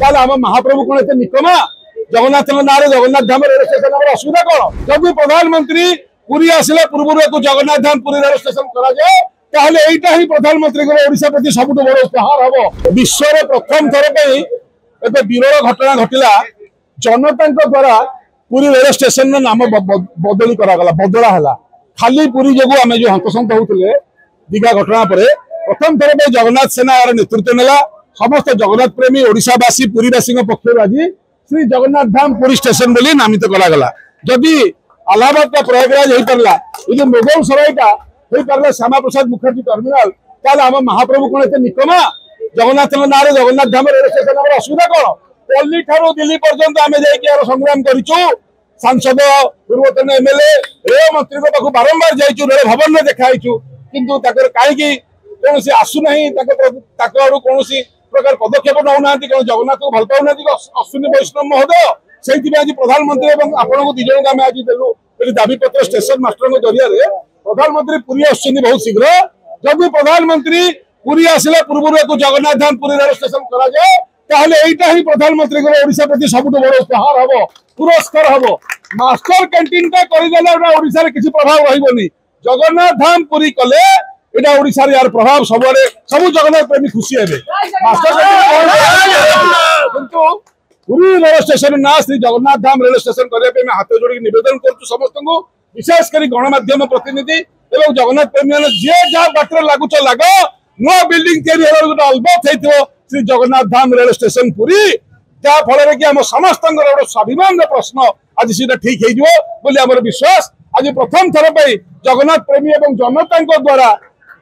ताले आम महाप्रभु कौन एत निकमा जगन्नाथ ना जगन्नाथ धाम रेल स्टेशन असुविधा कौन जब प्रधानमंत्री पुरी आसला पूर्व एक जगन्नाथ धाम पुरी रेल स्टेशन करा ताहले एटा ही प्रधानमंत्री ओडिशा प्रति सबुठ बड़ उपहार हम विश्व प्रथम थर पे विरल घटना घटला जनता द्वारा पुरी रेल स्टेशन नाम बदली बदला है खाली पुरी जो आम जो हंतसंत होते दीघा घटना पर प्रथम थर पे जगन्नाथ सेना नेतृत्व नेला समस्त जगन्नाथ प्रेमी ओडिशावासी पुरीवासी पक्ष आज श्री जगन्नाथ धाम पुरी स्टेशन बोली नामित करागला जदि अलाहाबाद का प्रयागराज हो पारा ये मुगल सराईटा हो पारा श्यामा प्रसाद मुखर्जी टर्मिनाल ताले आम महाप्रभु कौन एत निकमा जगन्नाथ ना जगन्नाथ धाम रेल स्टेशन असुविधा कौन पल्ली ठारू दिल्ली पर्यंत आम जाकर संग्राम करूँ सांसद पूर्वतन एमएलए रेल मंत्री पाक बारंबार जाइए रेल भवन में देखाई किंतु कहीं कौन आसुना आड़ कौन प्रकार पदक्षेप नौना जगन्नाथ को भल पाऊना अश्विनी वैष्णव महोदय से आज प्रधानमंत्री आपण को दिज आम आज देलु दाबी पत्र स्टेशन मास्टर जरिया प्रधानमंत्री पुरी आसुच्च बहुत शीघ्र जब प्रधानमंत्री पुरी आसला पूर्व एक जगन्नाथ धाम पुरी रेल स्टेशन करा ताहले एटा ही प्रधानमंत्री ओडिशा प्रति सबुठ बड़ उपहार हम पुरस्कार हम मास्टर कैंटीन टा करदेले ओडिशा रे किसी प्रभाव रहिबोनी जगन्नाथ धाम पुरी कले एटा ओडिशा रे यार प्रभाव सबरे सब जगन्नाथ प्रेमी खुशी हेबे मास्टर किंतु पुरी रेल स्टेशन ना श्री जगन्नाथ धाम रेल स्टेशन करे पे मैं हाथ जोड़ी निवेदन करछु समस्त को विशेष करी गणमाध्यम प्रतिनिधि एवं जगन्नाथ प्रेमी माने जे जा बाटर लागुच लाग नो बिल्डिंग तैयारी होला गोटे अलबत हेतियो श्री जगन्नाथ धाम रेल स्टेशन पुरी जहाँ फल कि आम समस्त गोटे स्वाभिमान प्रश्न आज सीधा ठीक हो विश्वास आज प्रथम थर पर जगन्नाथ प्रेमी और जनता द्वारा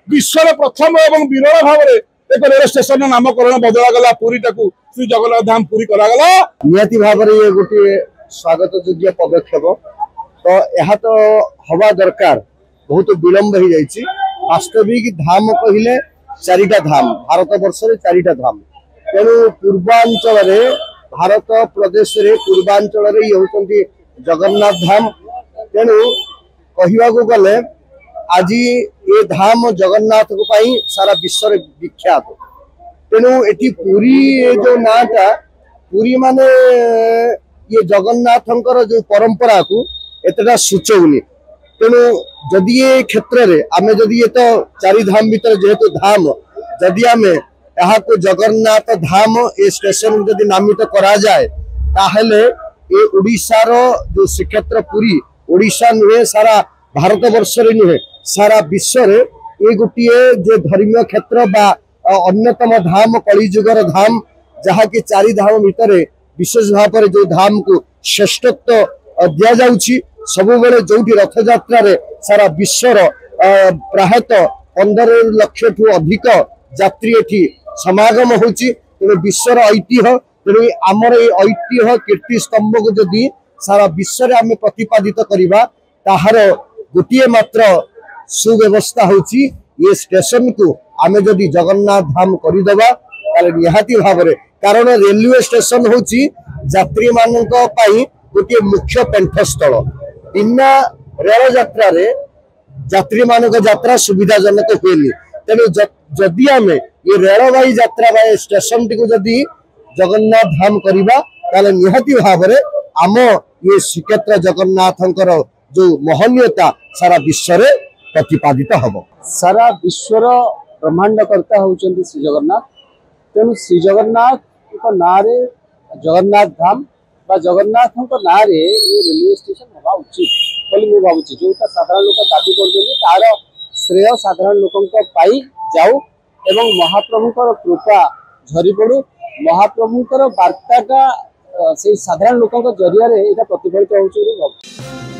विश्व प्रथम और विरल भाव में एक रेल स्टेशन नामकरण बदलागला पुरी टाकू श्री जगन्नाथ धाम पुरी करागला निहाती भाव में ये गोटे स्वागत योग्य पदक्षेप तो यह तो हवा दरकार बहुत विलंब हो जाइए वास्तविक धाम कहले चारिटा धाम भारत वर्ष रे चारिटा धाम तेणु पूर्वांचल भारत प्रदेश रे पूर्वांचल रे ये होचंती जगन्नाथ धाम तेणु कहवा को गले आज ये धाम जगन्नाथ को पाई सारा विश्व रे विख्यात तेणु एटी पुरी जो नाटा पुरी माने ये जगन्नाथंकर जो परंपरा को एतटा सूचौनी तेणु जदि ये क्षेत्र रे आमे जदि ये तो चारि धाम भीतर जेहेतु धाम जदि आमे यहाँ को जगन्नाथ धाम ए स्टेशन जदि नामित करा जाए ताहले ये ओडिशा रो जो श्रीक्षेत्र पुरी ओडिशा नुहे सारा भारत वर्ष रे नुहे सारा विश्व रे ये गोटे जो धर्मीय क्षेत्र बा अन्यतम धाम कलिजुगर धाम जहाँ की चारि धाम भीतर विशेष भाव में जो धाम को श्रेष्ठत्व दिया जाउछि सब बेले जो रथ यात्रा रे सारा विश्वर प्रायतः 15 लाख ठू अधिक यात्री एठी समागम होछि तेणु विश्वर ऐतिह्य तेणु आमर ये ऐतिह्य कीर्ति स्तंभ को जदि सारा विश्व आम प्रतिपादित करवा ताहार गोटे मात्र सुव्यवस्था होछि ये स्टेशन को आम जदि जगन्नाथ धाम करदेवा निहाती भाव में कारण रेलवे स्टेशन होछि यात्री मानक पई गोटे मुख्य पेंठस्थल बिना रेल यात्रा रे यात्री मानक यात्रा सुविधाजनक हुए तेणु जदि आम ये रेलवाई यात्रा स्टेशन टी जदि जगन्नाथ धाम करवा ताले निहाती भाव में आम ये श्रीक्षेत्र जगन्नाथंकर जो महनीयता सारा विश्व रे प्रतिपादित हम सारा विश्वर ब्रह्मांडकर्ता होउचंती श्री जगन्नाथ तेणु श्री जगन्नाथ ना रे जगन्नाथ धाम बा जगन्नाथ ना रे ये रेलवे स्टेशन हवा उचित बोली मुझे भावुँ जोटा साधारण लोक दाबी कर श्रेय साधारण लोक जाऊ एवं महाप्रभुकर कृपा झरी पड़ू महाप्रभुकर वार्ताटा से साधारण लोक जरिया प्रतिफलित हो।